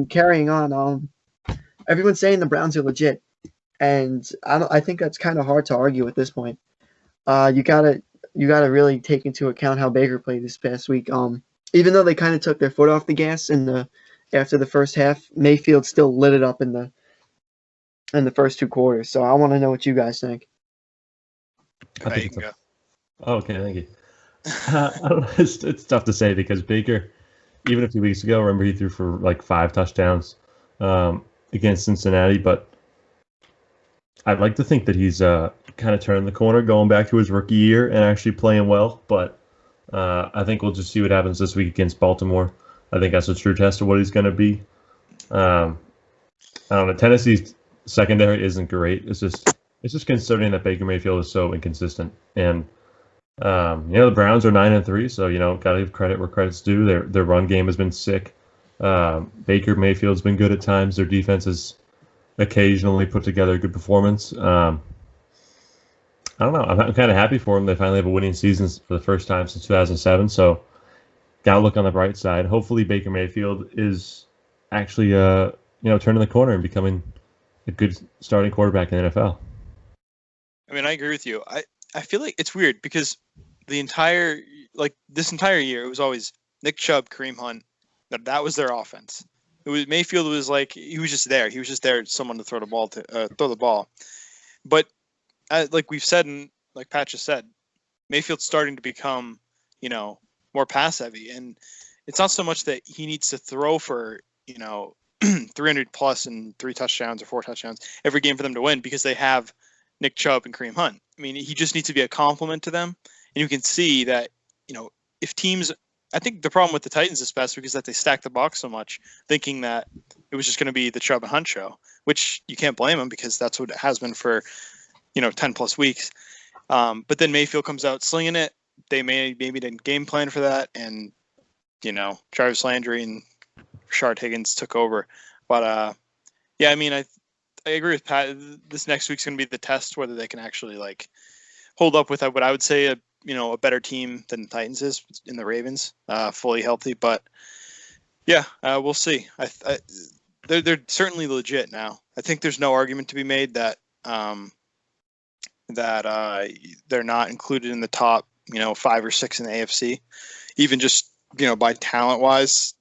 Carrying on. Everyone's saying the Browns are legit, and I think that's kind of hard to argue at this point. You gotta really take into account how Baker played this past week. Even though they kind of took their foot off the gas after the first half, Mayfield still lit it up in the first two quarters. So I want to know what you guys think. I think you can go. Oh, okay, thank you. I don't know, it's tough to say because Baker, even a few weeks ago, remember he threw for like 5 touchdowns against Cincinnati, but I'd like to think that he's kind of turning the corner, going back to his rookie year and actually playing well. But I think we'll just see what happens this week against Baltimore. I think that's a true test of what he's going to be. I don't know. Tennessee's secondary isn't great. It's just concerning that Baker Mayfield is so inconsistent. And the Browns are 9-3, so gotta give credit where credit's due. Their run game has been sick. Baker Mayfield's been good at times. Their defense has occasionally put together a good performance. I don't know. I'm kind of happy for them. They finally have a winning season for the first time since 2007. So, gotta look on the bright side. Hopefully, Baker Mayfield is actually turning the corner and becoming a good starting quarterback in the NFL. I mean, I agree with you. I feel like it's weird because this entire year it was always Nick Chubb, Kareem Hunt. That was their offense. It was Mayfield was like he was just there. He was just there, someone to throw the ball. But like we've said and like Pat just said, Mayfield's starting to become more pass heavy, and it's not so much that he needs to throw for 300 plus and 3 touchdowns or 4 touchdowns every game for them to win because they have Nick Chubb and Kareem Hunt. I mean, he just needs to be a compliment to them. And you can see that, if teams, I think the problem with the Titans this past week is that they stacked the box so much, thinking that it was just going to be the Chubb and Hunt show, which you can't blame them because that's what it has been for, 10 plus weeks. But then Mayfield comes out slinging it. They maybe didn't game plan for that. And, Jarvis Landry and Rashard Higgins took over. But, yeah, I mean, I agree with Pat. This next week's going to be the test whether they can actually hold up with what I would say a better team than the Titans is in the Ravens, fully healthy. But yeah, we'll see. They're certainly legit now. I think there's no argument to be made that they're not included in the top 5 or 6 in the AFC, even just by talent wise.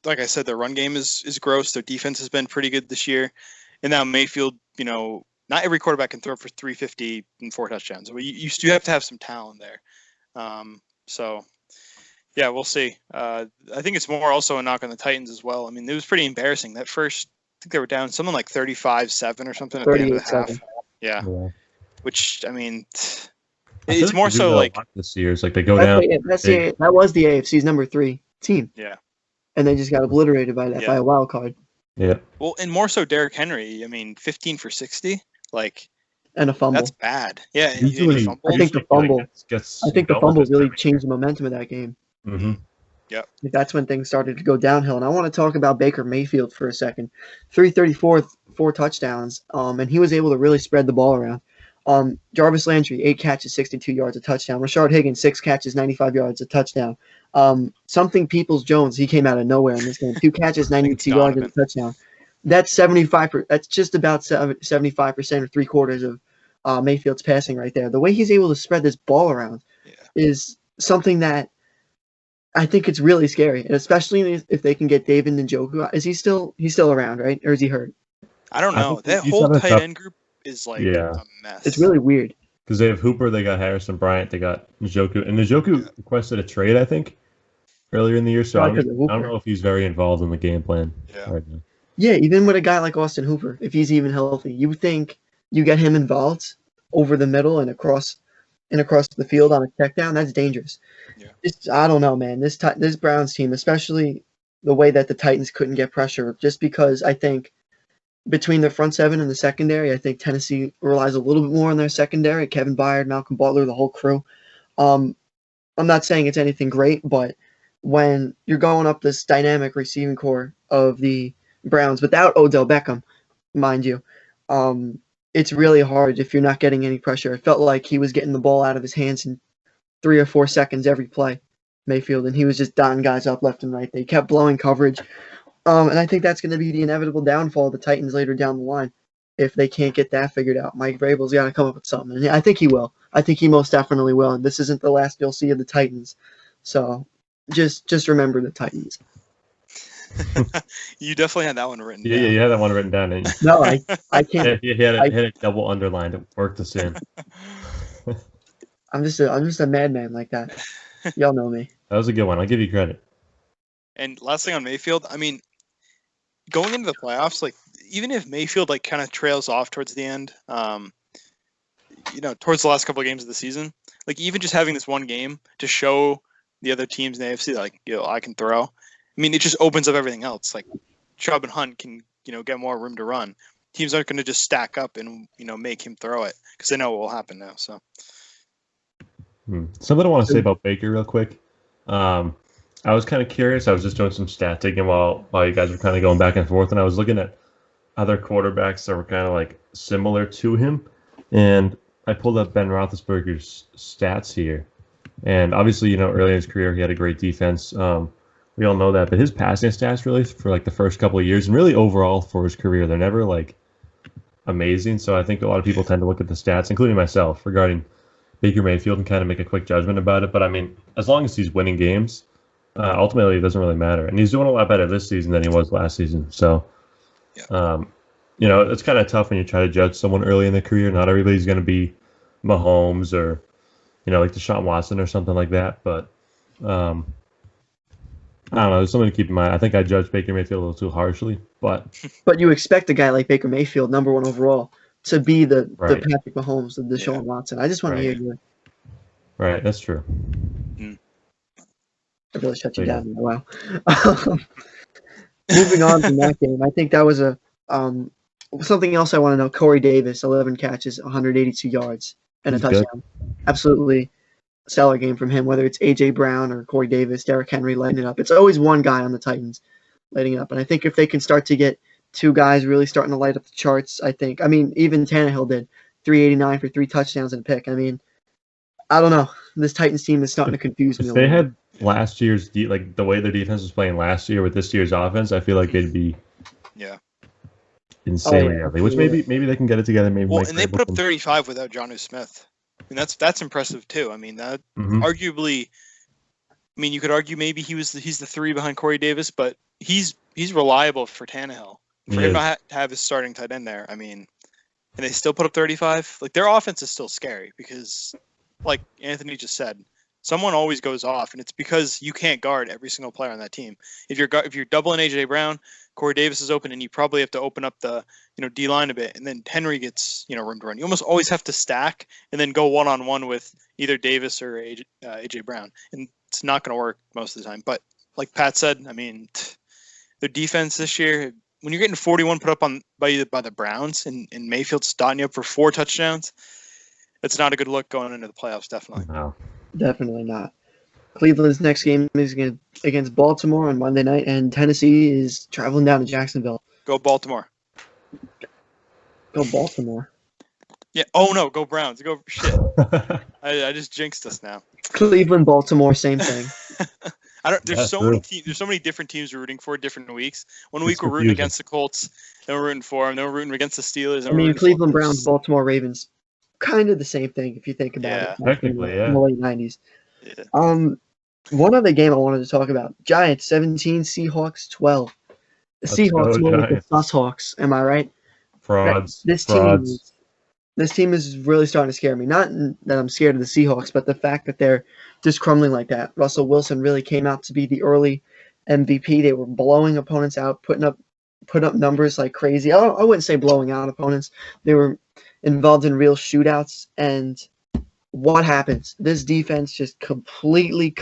Like I said, their run game is gross. Their defense has been pretty good this year. And now Mayfield, not every quarterback can throw for 350 and 4 touchdowns. You have to have some talent there. So, yeah, we'll see. I think it's more also a knock on the Titans as well. I mean, it was pretty embarrassing. That first, I think they were down something like 35-7 or something at the end of the half. Yeah. Which, I mean, it's more so like this year. It's like they go down. That was the AFC's number 3 team. Yeah. And they just got obliterated by that, by a wild card. Yeah. Well, and more so Derrick Henry. I mean, 15 for 60, and a fumble. That's bad. Yeah. I think the fumble really changed the momentum of that game. Mm-hmm. Yeah. That's when things started to go downhill. And I want to talk about Baker Mayfield for a second. 334, 4 touchdowns. And he was able to really spread the ball around. Jarvis Landry, 8 catches, 62 yards, a touchdown. Rashard Higgins, 6 catches, 95 yards, a touchdown. Something Peoples-Jones, he came out of nowhere in this game. 2 catches, 92 yards, and a touchdown. That's 75%. That's just about 75% or 3/4 of Mayfield's passing right there. The way he's able to spread this ball around is something that I think it's really scary, and especially if they can get David Njoku. Is he's still around, right? Or is he hurt? I don't know. That whole tight end group is a mess. It's really weird. Because they have Hooper, they got Harrison Bryant, they got Njoku. And Njoku requested a trade, I think, earlier in the year. So I don't know if he's very involved in the game plan right now. Yeah, even with a guy like Austin Hooper, if he's even healthy, you would think you get him involved over the middle and across the field on a check down. That's dangerous. Yeah. I don't know, man. This Browns team, especially the way that the Titans couldn't get pressure, just because I think between the front 7 and the secondary, I think Tennessee relies a little bit more on their secondary. Kevin Byard, Malcolm Butler, the whole crew. I'm not saying it's anything great, but when you're going up this dynamic receiving core of the Browns without Odell Beckham, mind you, it's really hard if you're not getting any pressure. It felt like he was getting the ball out of his hands in 3 or 4 seconds every play, Mayfield, and he was just dotting guys up left and right. They kept blowing coverage. And I think that's going to be the inevitable downfall of the Titans later down the line if they can't get that figured out. Mike Vrabel's got to come up with something, and I think he will. I think he most definitely will. And this isn't the last you'll see of the Titans, so just remember the Titans. You definitely had that one written down. Yeah, you had that one written down, didn't you? No, I can't. He had it double underlined. It worked us in. I'm just a madman like that. Y'all know me. That was a good one. I'll give you credit. And last thing on Mayfield, I mean, going into the playoffs, like even if Mayfield like kind of trails off towards the end, towards the last couple of games of the season, like even just having this one game to show the other teams in the AFC, like, I can throw. I mean, it just opens up everything else. Like Chubb and Hunt can, get more room to run. Teams aren't going to just stack up and, make him throw it because they know what will happen now. So something I want to say about Baker real quick. I was kind of curious. I was just doing some stat taking while you guys were kind of going back and forth, and I was looking at other quarterbacks that were kind of like similar to him, and I pulled up Ben Roethlisberger's stats here, and obviously, early in his career he had a great defense. We all know that, but his passing stats really for like the first couple of years and really overall for his career, they're never like amazing. So I think a lot of people tend to look at the stats, including myself, regarding Baker Mayfield and kind of make a quick judgment about it. But I mean, as long as he's winning games, ultimately it doesn't really matter. And he's doing a lot better this season than he was last season. So, it's kind of tough when you try to judge someone early in their career. Not everybody's going to be Mahomes or, like Deshaun Watson or something like that. But I don't know. There's something to keep in mind. I think I judged Baker Mayfield a little too harshly, but you expect a guy like Baker Mayfield, number one overall, to be the Patrick Mahomes, the Deshaun Watson. I just want to hear you. Right, that's true. I really shut you down. Wow. Moving on from that game, I think that was a something else I want to know. Corey Davis, 11 catches, 182 yards, and a touchdown. Good. Absolutely stellar game from him, whether it's A.J. Brown or Corey Davis, Derrick Henry lighting it up. It's always one guy on the Titans lighting it up. And I think if they can start to get two guys really starting to light up the charts, even Tannehill did 389 for 3 touchdowns and a pick. I mean, I don't know. This Titans team is starting to confuse me. If they had last year's, like the way their defense was playing last year with this year's offense, I feel like they'd be insanely healthy, which maybe they can get it together. Maybe. Well, and they put up 35 without Jonnu Smith. I mean, that's impressive too. I mean, that arguably, you could argue maybe he's the 3 behind Corey Davis, but he's reliable for Tannehill. For him not to have his starting tight end there, and they still put up 35. Like their offense is still scary because, like Anthony just said, someone always goes off, and it's because you can't guard every single player on that team. If you're doubling AJ Brown, Corey Davis is open, and you probably have to open up the D line a bit, and then Henry gets room to run. You almost always have to stack and then go 1-on-1 with either Davis or AJ Brown, and it's not going to work most of the time. But like Pat said, their defense this year, when you're getting 41 put up by the Browns and Mayfield's dotting you up for 4 touchdowns, it's not a good look going into the playoffs. Definitely. No. Definitely not. Cleveland's next game is against Baltimore on Monday night, and Tennessee is traveling down to Jacksonville. Go Baltimore. Go Baltimore. Yeah. Oh no, go Browns. Go shit. I just jinxed us now. Cleveland, Baltimore, same thing. There's so many different teams we're rooting for different weeks. One week we're rooting against the Colts, then we're rooting for them, then we're rooting against the Steelers. Cleveland Browns, Baltimore Ravens, kind of the same thing if you think about it. Technically, in the late 90s. Yeah. One other game I wanted to talk about: Giants 17, Seahawks 12. The Seahawks won with the Susshawks. Am I right? Frauds. This team is really starting to scare me. Not that I'm scared of the Seahawks, but the fact that they're just crumbling like that. Russell Wilson really came out to be the early MVP. They were blowing opponents out, putting up numbers like crazy. I wouldn't say blowing out opponents. They were involved in real shootouts, and what happens? This defense just completely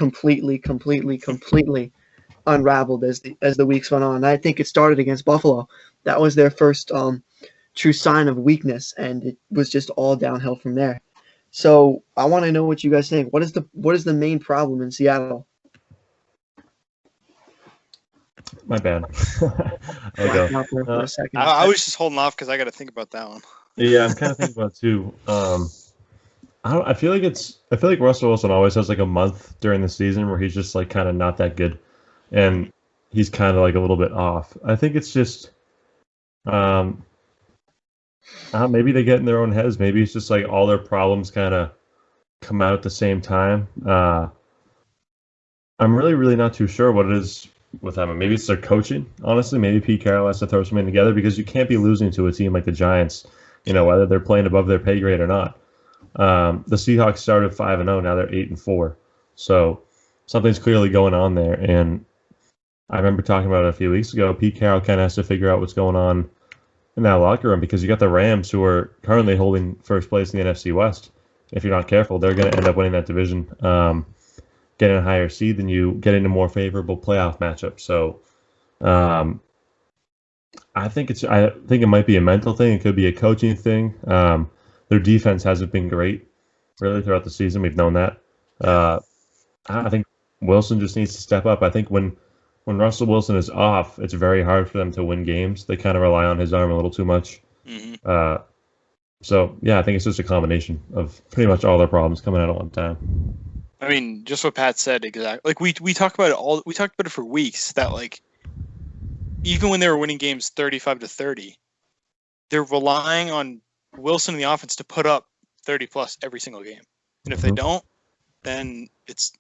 unraveled as the weeks went on. I think it started against Buffalo. That was their first true sign of weakness, and it was just all downhill from there. So I want to know what you guys think. What is the main problem in Seattle? My bad. I'll go. For a second. I was just holding off because I got to think about that one. Yeah, I'm kind of thinking about it too. I feel like Russell Wilson always has like a month during the season where he's just like kind of not that good, and he's kind of like a little bit off. I think it's just maybe they get in their own heads. Maybe it's just like all their problems kind of come out at the same time. I'm really not too sure what it is with them. Maybe it's their coaching, honestly. Maybe Pete Carroll has to throw something together because you can't be losing to a team like the Giants, whether they're playing above their pay grade or not. The Seahawks started 5-0, now they're 8-4. So something's clearly going on there. And I remember talking about it a few weeks ago. Pete Carroll kind of has to figure out what's going on in that locker room because you got the Rams who are currently holding first place in the NFC West. If you're not careful, they're going to end up winning that division. Getting a higher seed than you, getting a more favorable playoff matchup. So, I think it might be a mental thing. It could be a coaching thing. Their defense hasn't been great really throughout the season. We've known that. I think Wilson just needs to step up. I think when Russell Wilson is off, it's very hard for them to win games. They kind of rely on his arm a little too much. Mm-hmm. So yeah, I think it's just a combination of pretty much all their problems coming out at one time. I mean, just what Pat said, exactly. Like we talked about it we talked about it for weeks that like even when they were winning games 35-30, they're relying on Wilson and the offense to put up 30 plus every single game. And if they don't, then it's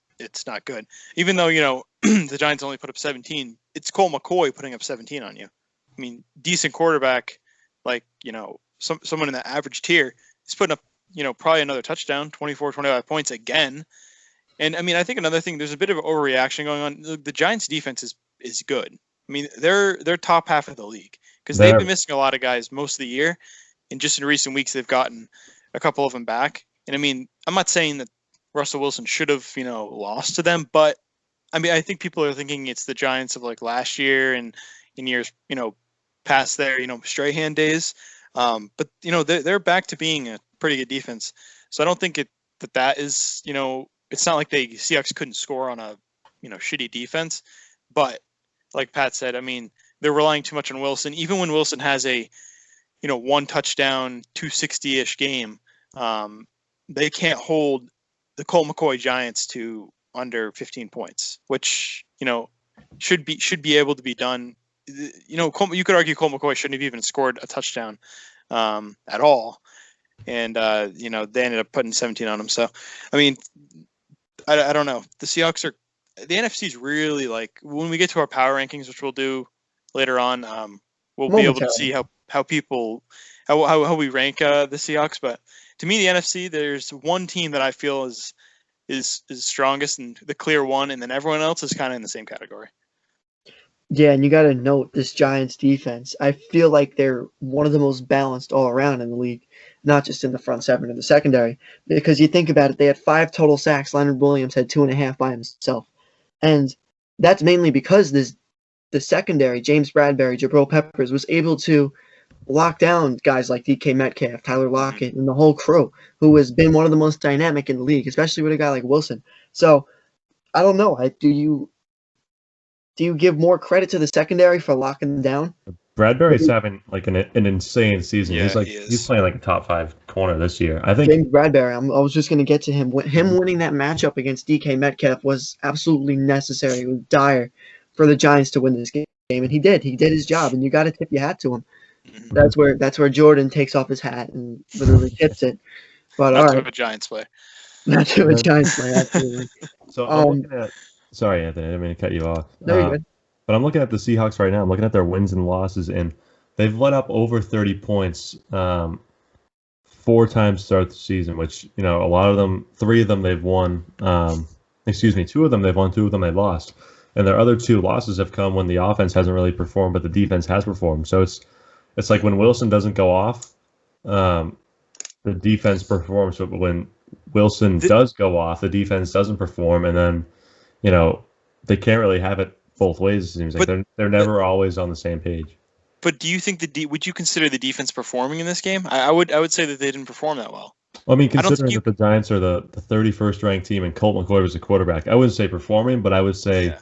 not good. Even though, the Giants only put up 17, it's Colt McCoy putting up 17 on you. I mean, decent quarterback, like, someone in the average tier is putting up, probably another touchdown, 24, 25 points again. And I mean, I think another thing, there's a bit of overreaction going on. The Giants defense is good. I mean, they're top half of the league because they've been missing a lot of guys most of the year. And just in recent weeks, they've gotten a couple of them back. And I mean, I'm not saying that Russell Wilson should have, lost to them, but I mean, I think people are thinking it's the Giants of like last year and in years, past their, Strahan days. But they're back to being a pretty good defense. So I don't think that is, it's not like the Seahawks couldn't score on a, shitty defense. But like Pat said, I mean, they're relying too much on Wilson. Even when Wilson has a, one touchdown, 260-ish game, they can't hold the Colt McCoy Giants to under 15 points, which, should be able to be done. You could argue Colt McCoy shouldn't have even scored a touchdown at all. And, they ended up putting 17 on him. So, I mean, I don't know. The Seahawks the NFC is really like, when we get to our power rankings, which we'll do later on, we'll be able to see how people, how we rank the Seahawks. But to me, the NFC, there's one team that I feel is strongest and the clear one, and then everyone else is kind of in the same category. Yeah, and you got to note this Giants defense. I feel like they're one of the most balanced all around in the league, not just in the front seven or the secondary. Because you think about it, they had 5 total sacks. Leonard Williams had 2.5 by himself. And that's mainly because the secondary, James Bradbury, Jabril Peppers, was able to lock down guys like DK Metcalf, Tyler Lockett, and the whole crew, who has been one of the most dynamic in the league, especially with a guy like Wilson. So, I don't know. Do you give more credit to the secondary for locking them down? Bradbury's having like an insane season. Yeah, he's playing like a top 5 corner this year. I think James Bradbury. I was just going to get to him. Him winning that matchup against DK Metcalf was absolutely necessary. It was dire for the Giants to win this game, and he did. He did his job, and you got to tip your hat to him. Mm-hmm. That's where Jordan takes off his hat and literally tips it. But that's what a Giants play. That's what a Giants play. Absolutely. So I'm looking at. Sorry, Anthony. I didn't mean to cut you off. No, you're good. But I'm looking at the Seahawks right now. I'm looking at their wins and losses, and they've let up over 30 points 4 times to start the season, which, a lot of them, 3 of them they've won. 2 of them they've won, 2 of them they lost. And their other 2 losses have come when the offense hasn't really performed, but the defense has performed. So it's like when Wilson doesn't go off, the defense performs, but when Wilson does go off, the defense doesn't perform, and then, they can't really have it both ways. It seems like they're never always on the same page. But do you think would you consider the defense performing in this game? I would say that they didn't perform that well. I mean, considering that the Giants are the 31st ranked team and Colt McCoy was a quarterback, I wouldn't say performing, but I would say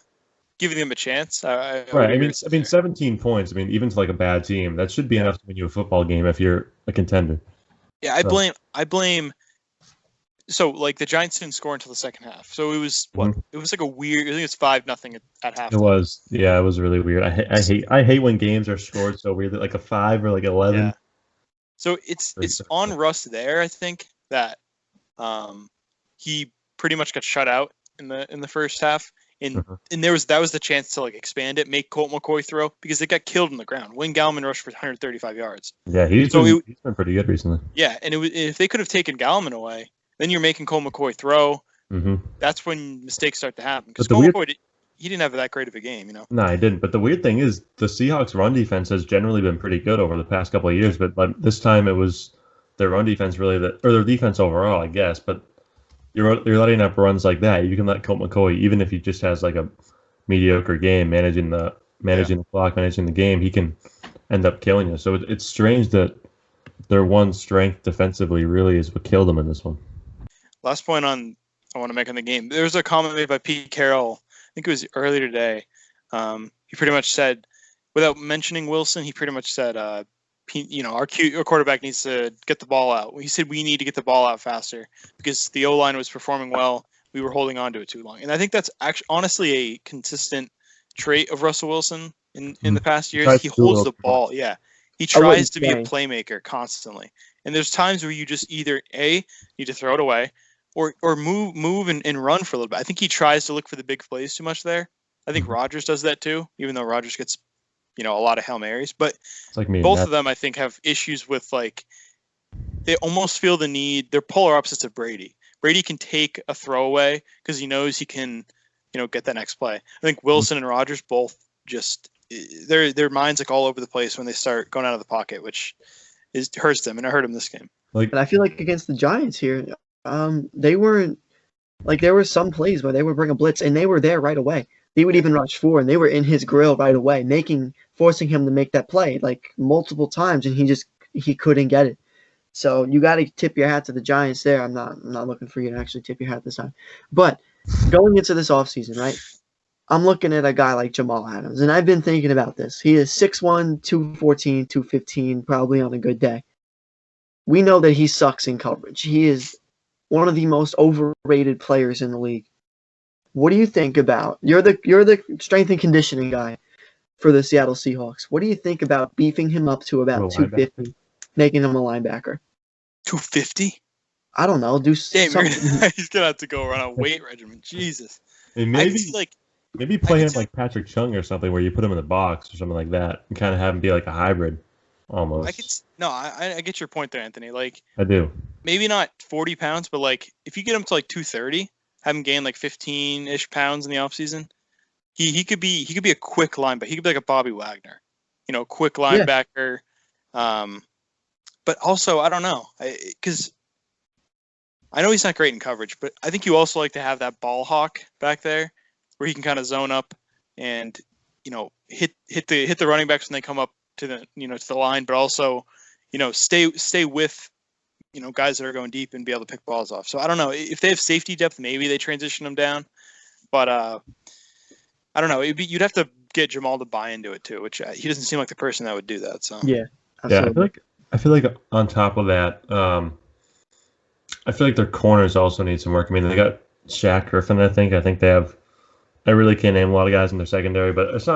giving them a chance. Right. I mean, 17 points. I mean, even to like a bad team, that should be enough to win you a football game if you're a contender. Yeah, I blame So like the Giants didn't score until the second half. So it was what? It was like a weird. I think it's 5-0 at halftime. It was, yeah, it was really weird. I hate when games are scored so weirdly, like a 5 or like 11. Yeah. So it's on Russ there. I think that he pretty much got shut out in the first half, and that was the chance to like expand it, make Colt McCoy throw because they got killed on the ground. Wayne Gallman rushed for 135 yards. Yeah, he's been pretty good recently. Yeah, and if they could have taken Gallman away, then you're making Colt McCoy throw. That's when mistakes start to happen because Colt McCoy he didn't have that great of a game, you know. No, he didn't. But the weird thing is the Seahawks' run defense has generally been pretty good over the past couple of years, but this time it was their run defense or their defense overall, I guess. But you're letting up runs like that. You can let Colt McCoy, even if he just has like a mediocre game, managing the clock, managing the game, he can end up killing you. So it's strange that their one strength defensively really is what killed them in this one. Last point I want to make on the game. There was a comment made by Pete Carroll. I think it was earlier today. He pretty much said, without mentioning Wilson, he pretty much said, our quarterback needs to get the ball out. He said we need to get the ball out faster because the O-line was performing well. We were holding on to it too long. And I think that's actually honestly a consistent trait of Russell Wilson in the past years. He holds the ball. Yeah. He tries to be a playmaker constantly. And there's times where you just either need to throw it away or move and run for a little bit. I think he tries to look for the big plays too much there. I think Rodgers does that too, even though Rodgers gets, a lot of Hail Marys. But like both of them, I think, have issues with, like, they almost feel the need. They're polar opposites of Brady. Brady can take a throwaway because he knows he can, get that next play. I think Wilson and Rodgers both just their minds like all over the place when they start going out of the pocket, which hurts them, and it hurt him this game. And I feel like against the Giants here, they weren't like there were some plays where they would bring a blitz and they were there right away. They would even rush forward and they were in his grill right away, forcing him to make that play like multiple times, and he couldn't get it. So you got to tip your hat to the Giants there. I'm not looking for you to actually tip your hat this time. But going into this offseason, right, I'm looking at a guy like Jamal Adams, and I've been thinking about this. He is 6'1", 214, 215, probably on a good day. We know that he sucks in coverage. He is one of the most overrated players in the league. What do you think about you're the strength and conditioning guy for the Seattle Seahawks? What do you think about beefing him up to about 250, making him a linebacker? 250? I don't know. Do something. He's gonna have to go run a weight regimen. Jesus. And maybe play him like Patrick Chung or something, where you put him in the box or something like that, and kind of have him be like a hybrid, almost. I get your point there, Anthony. Like, I do. Maybe not 40 pounds, but like if you get him to like 230, have him gain like 15-ish pounds in the offseason, he could be a quick linebacker. He could be like a Bobby Wagner, quick linebacker. Yeah. But also, I don't know, because I know he's not great in coverage, but I think you also like to have that ball hawk back there where he can kind of zone up and hit the running backs when they come up to the to the line, but also stay with guys that are going deep and be able to pick balls off. So I don't know if they have safety depth, maybe they transition them down, but I don't know. You'd have to get Jamal to buy into it too, which he doesn't seem like the person that would do that. So yeah, absolutely. I feel like on top of that, I feel like their corners also need some work. I mean, they got Shaq Griffin. I think they have. I really can't name a lot of guys in their secondary, but it's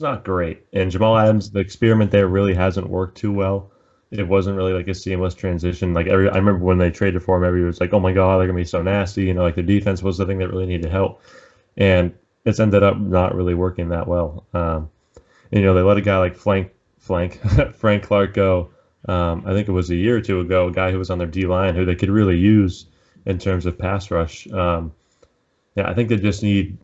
not great. And Jamal Adams, the experiment there really hasn't worked too well. It wasn't really like a seamless transition. Like I remember when they traded for him, everyone was like, "Oh my God, they're gonna be so nasty." Like the defense was the thing that really needed help, and it's ended up not really working that well. And they let a guy like Frank Clark go. I think it was a year or two ago, a guy who was on their D line who they could really use in terms of pass rush. I think they just need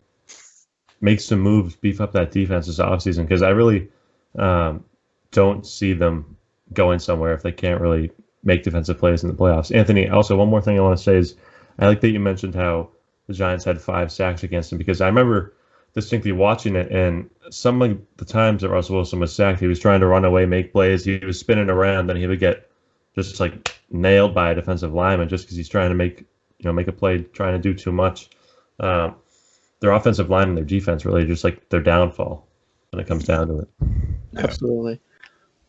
make some moves, beef up that defense this offseason, because I really don't see them going somewhere if they can't really make defensive plays in the playoffs. Anthony, also one more thing I want to say is I like that you mentioned how the Giants had 5 sacks against him, because I remember distinctly watching it, and some of the times that Russell Wilson was sacked, he was trying to run away, make plays, he was spinning around, then he would get just like nailed by a defensive lineman just because he's trying to make a play, trying to do too much. Their offensive line and their defense really just like their downfall when it comes down to it. Absolutely.